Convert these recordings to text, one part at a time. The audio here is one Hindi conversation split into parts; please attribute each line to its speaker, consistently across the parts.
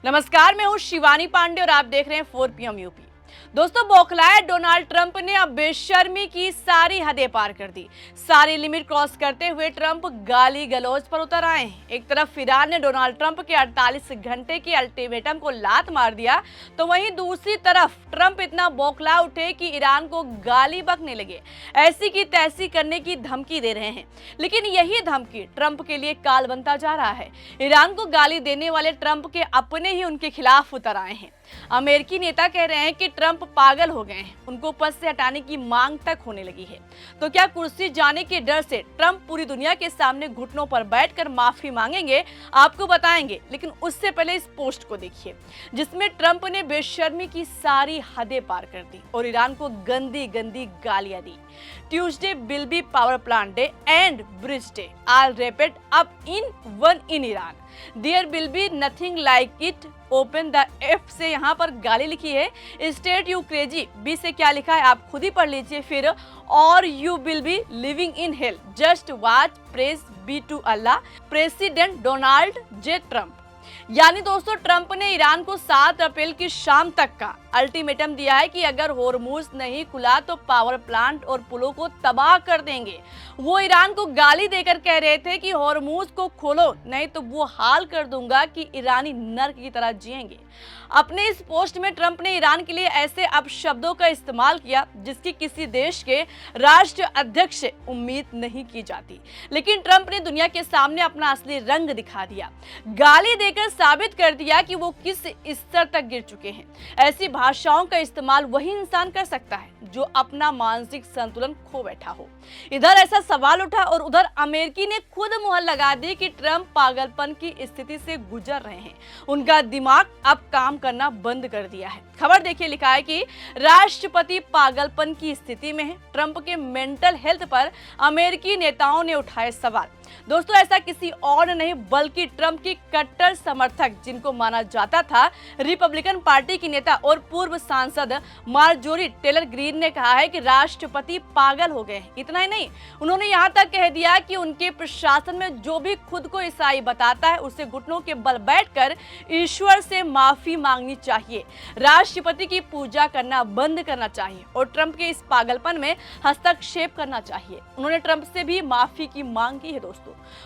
Speaker 1: नमस्कार, मैं हूं शिवानी पांडे और आप देख रहे हैं 4 PM यूपी। दोस्तों, बौखलाए डोनाल्ड ट्रंप ने अब बेशर्मी की सारी हदें पार कर दी। सारी लिमिट क्रॉस करते हुए ट्रंप गाली गलौज पर उतर आए हैं। एक तरफ ईरान ने डोनाल्ड ट्रंप के 48 घंटे के अल्टीमेटम को लात मार दिया, तो वहीं दूसरी तरफ ट्रंप इतना बौखला उठे कि ईरान को गाली बकने लगे, ऐसी की तैसी करने की धमकी दे रहे हैं। लेकिन यही धमकी ट्रंप के लिए काल बनता जा रहा है। ईरान को गाली देने वाले ट्रंप के अपने ही उनके खिलाफ उतर आए हैं। अमेरिकी नेता कह रहे हैं कि ट्रंप पागल हो गए हैं, उनको पद से हटाने की मांग तक होने लगी है। तो क्या कुर्सी जाने के डर से ट्रंप पूरी दुनिया के सामने घुटनों पर बैठकर माफी मांगेंगे? आपको बताएंगे, लेकिन उससे पहले इस पोस्ट को देखिए, जिसमें ट्रंप ने बेशर्मी की सारी हदें पार कर दी और ईरान को गंदी गंदी गालियां दी। Tuesday will be power plant day and bridge day are wrapped up in one in Iran. There will be nothing like it. Open the F से यहाँ पर गाली लिखी है। State you crazy. बी से क्या लिखा है आप खुद ही पढ़ लीजिए फिर। और you will be living in hell. Just watch. Praise be to Allah. President Donald J Trump. यानी दोस्तों, ट्रंप ने ईरान को 7 अप्रैल की शाम तक का अल्टीमेटम दिया है कि अगर होर्मुज नहीं खुला तो पावर प्लांट और पुलों को तबाह कर देंगे। वो ईरान को गाली देकर कह रहे थे कि होर्मुज को खोलो, नहीं तो वो हाल कर दूंगा कि ईरानी नर्क की तरह जिएंगे। अपने इस पोस्ट में ट्रंप ने ईरान के लिए ऐसे अपशब्दों का इस्तेमाल किया जिसकी किसी देश के राष्ट्र अध्यक्ष से उम्मीद नहीं की जाती। लेकिन ट्रंप ने दुनिया के सामने अपना असली रंग दिखा दिया, गाली देकर साबित कर दिया कि वो किस स्तर तक गिर चुके हैं। ऐसी भाषाओं का इस्तेमाल वही इंसान कर सकता है जो अपना मानसिक संतुलन खो बैठा हो। इधर ऐसा सवाल उठा और उधर अमेरिकी ने खुद मुहर लगा दी कि ट्रंप पागलपन की स्थिति से गुजर रहे हैं। उनका दिमाग अब काम करना बंद कर दिया है। खबर देखिए, लिखा है कि राष्ट्रपति पागलपन की स्थिति में है। ट्रंप के मेंटल हेल्थ पर अमेरिकी नेताओं ने उठाए सवाल। दोस्तों, ऐसा किसी और नहीं बल्कि ट्रंप की कट्टर समर्थक, जिनको माना जाता था रिपब्लिकन पार्टी की नेता और पूर्व सांसद मार्जोरी टेलर ग्रीन ने कहा है कि राष्ट्रपति पागल हो गए हैं। इतना ही नहीं, उन्होंने यहां तक कह दिया कि उनके प्रशासन में जो भी खुद को ईसाई बताता है उसे घुटनों के बल बैठकर ईश्वर से माफी मांगनी चाहिए, राष्ट्रपति की पूजा करना बंद करना चाहिए और ट्रंप के इस पागलपन में हस्तक्षेप करना चाहिए। उन्होंने ट्रंप से भी माफी की मांग की है दोस्तों।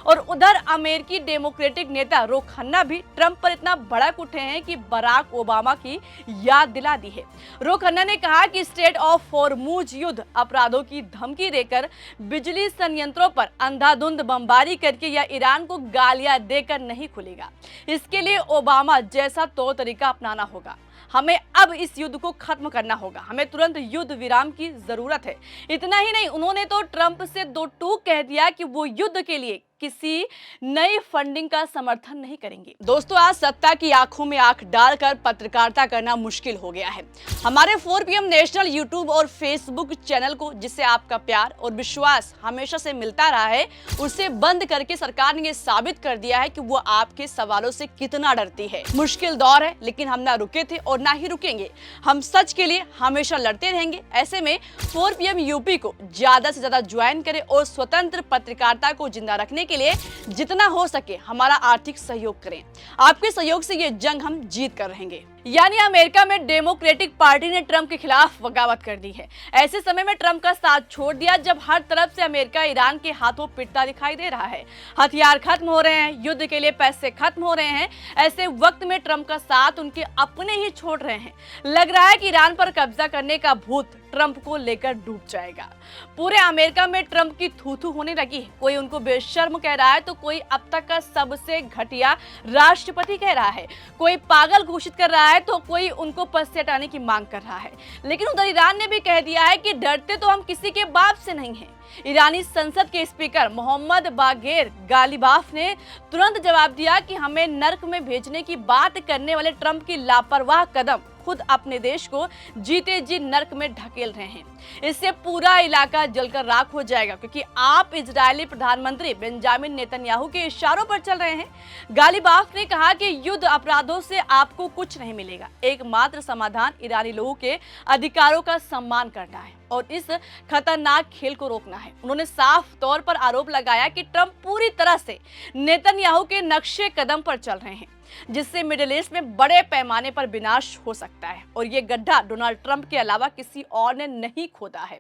Speaker 1: और उधर अमेरिकी डेमोक्रेटिक नेता रो खन्ना भी ट्रंप पर इतना भड़क उठे हैं कि बराक ओबामा की याद दिला दी है। रो खन्ना ने कहा कि स्टेट ऑफ होर्मुज युद्ध अपराधों की धमकी देकर, बिजली संयंत्रों पर अंधाधुंध बमबारी करके या ईरान को गालियां देकर नहीं खुलेगा। इसके लिए ओबामा जैसा तौर तरीका अपनाना होगा। हमें अब इस युद्ध को खत्म करना होगा। हमें तुरंत युद्ध विराम की जरूरत है। इतना ही नहीं, उन्होंने तो ट्रंप से दो टूक कह दिया कि वो युद्ध के लिए किसी नई फंडिंग का समर्थन नहीं करेंगे। दोस्तों, आज सत्ता की आंखों में आंख डालकर पत्रकारिता करना मुश्किल हो गया है। हमारे 4 PM नेशनल यूट्यूब और फेसबुक चैनल को, जिससे आपका प्यार और विश्वास हमेशा से मिलता रहा है, उसे बंद करके सरकार ने ये साबित कर दिया है कि वो आपके सवालों से कितना डरती है। मुश्किल दौर है, लेकिन हम ना रुके थे और ना ही रुकेंगे। हम सच के लिए हमेशा लड़ते रहेंगे। ऐसे में 4 PM यूपी को ज्यादा से ज्यादा ज्वाइन करें और स्वतंत्र पत्रकारिता को जिंदा रखने के लिए जितना हो सके हमारा आर्थिक सहयोग करें। आपके सहयोग से ये जंग हम जीत कर रहेंगे। यानी अमेरिका में डेमोक्रेटिक पार्टी ने ट्रंप के खिलाफ बगावत कर दी है। ऐसे समय में ट्रंप का साथ छोड़ दिया जब हर तरफ से अमेरिका ईरान के हाथों पिटता दिखाई दे रहा है। हथियार खत्म हो रहे हैं, युद्ध के लिए पैसे खत्म हो रहे हैं। ऐसे वक्त में ट्रंप का साथ उनके अपने ही छोड़ रहे हैं। लग रहा है कि ईरान पर कब्जा करने का भूत ट्रंप को लेकर डूब जाएगा। पूरे अमेरिका में ट्रंप की थू-थू होने लगी है। कोई उनको बेशर्म कह रहा है तो कोई अब तक का सबसे घटिया राष्ट्रपति कह रहा है। कोई पागल घोषित कर रहा है तो कोई उनको पद से हटाने की मांग कर रहा है। लेकिन उधर ईरान ने भी कह दिया है कि डरते तो हम किसी के बाप से नहीं हैं। ईरानी संसद के स्पीकर मोहम्मद बागेर गालिबाफ ने तुरंत जवाब दिया कि हमें नर्क में भेजने की बात करने वाले ट्रंप की लापरवाह कदम खुद अपने देश को जीते जी नर्क में ढकेल रहे हैं। इससे पूरा इलाका जलकर राख हो जाएगा, क्योंकि आप इजरायली प्रधानमंत्री बेंजामिन नेतन्याहू के इशारों पर चल रहे हैं। गालिबाफ ने कहा कि युद्ध अपराधों से आपको कुछ नहीं मिलेगा। एकमात्र समाधान ईरानी लोगों के अधिकारों का सम्मान करना है और इस खतरनाक खेल को रोकना है। उन्होंने साफ तौर पर आरोप लगाया कि ट्रंप पूरी तरह से नेतन्याहू के नक्शे कदम पर चल रहे हैं। जिससे मिडिल ईस्ट में बड़े पैमाने पर विनाश हो सकता है और ये गड्ढा डोनाल्ड ट्रंप के अलावा किसी और ने नहीं खोदा है।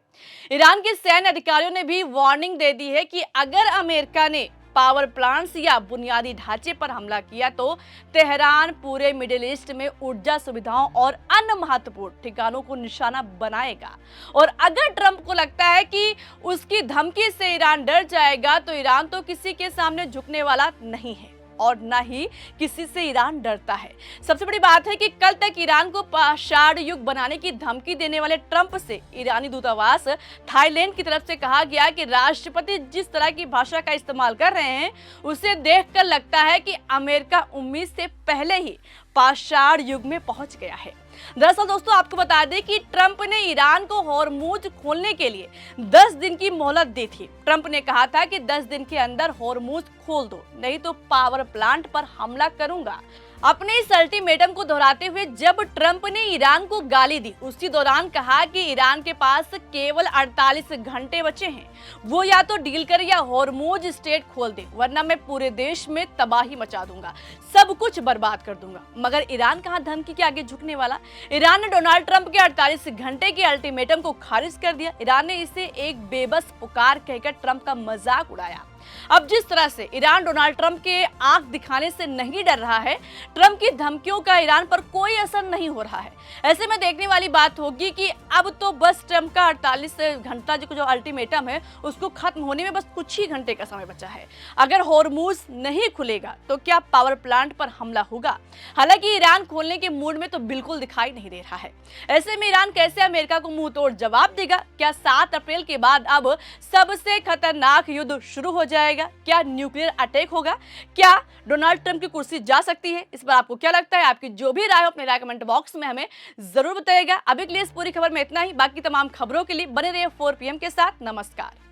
Speaker 1: ईरान के सैन्य अधिकारियों ने भी वार्निंग दे दी है कि अगर अमेरिका ने पावर प्लांट्स या बुनियादी ढांचे पर हमला किया तो तेहरान पूरे मिडिल ईस्ट में ऊर्जा सुविधाओं और अन्य महत्वपूर्ण ठिकानों को निशाना बनाएगा। और अगर ट्रंप को लगता है कि उसकी धमकी से ईरान डर जाएगा तो ईरान तो किसी के सामने झुकने वाला नहीं है और न ही किसी से ईरान डरता है। सबसे बड़ी बात है कि कल तक ईरान को पाषाण युग बनाने की धमकी देने वाले ट्रंप से ईरानी दूतावास थाईलैंड की तरफ से कहा गया कि राष्ट्रपति जिस तरह की भाषा का इस्तेमाल कर रहे हैं उसे देखकर लगता है कि अमेरिका उम्मीद से पहले ही पाषाण युग में पहुंच गया है। दरअसल दोस्तों आपको बता दें कि ट्रंप ने ईरान को हॉर्मुज खोलने के लिए 10 दिन की मोहलत दी थी। ट्रंप ने कहा था कि 10 दिन के अंदर हॉर्मुज खोल दो, नहीं तो पावर प्लांट पर हमला करूंगा। अपने इस अल्टीमेटम को दोहराते हुए जब ट्रंप ने ईरान को गाली दी उसी दौरान कहा कि ईरान के पास केवल 48 घंटे बचे हैं, वो या तो डील करे या हॉर्मुज स्ट्रेट खोल दे, वरना मैं पूरे देश में तबाही मचा दूंगा, सब कुछ बर्बाद कर दूंगा। मगर ईरान कहां धमकी के आगे झुकने वाला। ईरान ने डोनाल्ड ट्रंप के 48 घंटे के अल्टीमेटम को खारिज कर दिया। ईरान ने इसे एक बेबस पुकार कहकर ट्रंप का मजाक उड़ाया। अब जिस तरह से ईरान डोनाल्ड ट्रंप के आंख दिखाने से नहीं डर रहा है, ट्रंप की धमकियों का ईरान पर कोई असर नहीं हो रहा है। ऐसे में देखने वाली बात होगी कि अब तो बस ट्रंप का 48 घंटा जो अल्टीमेटम है उसको खत्म होने में बस कुछ ही घंटे का समय बचा है। अगर हॉर्मुज नहीं खुलेगा तो क्या पावर प्लांट पर हमला होगा। हालांकि ईरान खोलने के मूड में तो बिल्कुल दिखाई नहीं दे रहा है। ऐसे में ईरान कैसे अमेरिका को मुंह तोड़ जवाब देगा। क्या 7 अप्रैल के बाद अब सबसे खतरनाक युद्ध शुरू हो जाएगा। क्या न्यूक्लियर अटैक होगा। क्या डोनाल्ड ट्रंप की कुर्सी जा सकती है। इस पर आपको क्या लगता है। आपकी जो भी राय हो अपने राय कमेंट बॉक्स में हमें जरूर बताइएगा। अभी के लिए इस पूरी खबर में इतना ही। बाकी तमाम खबरों के लिए बने रहिए 4 PM के साथ। नमस्कार।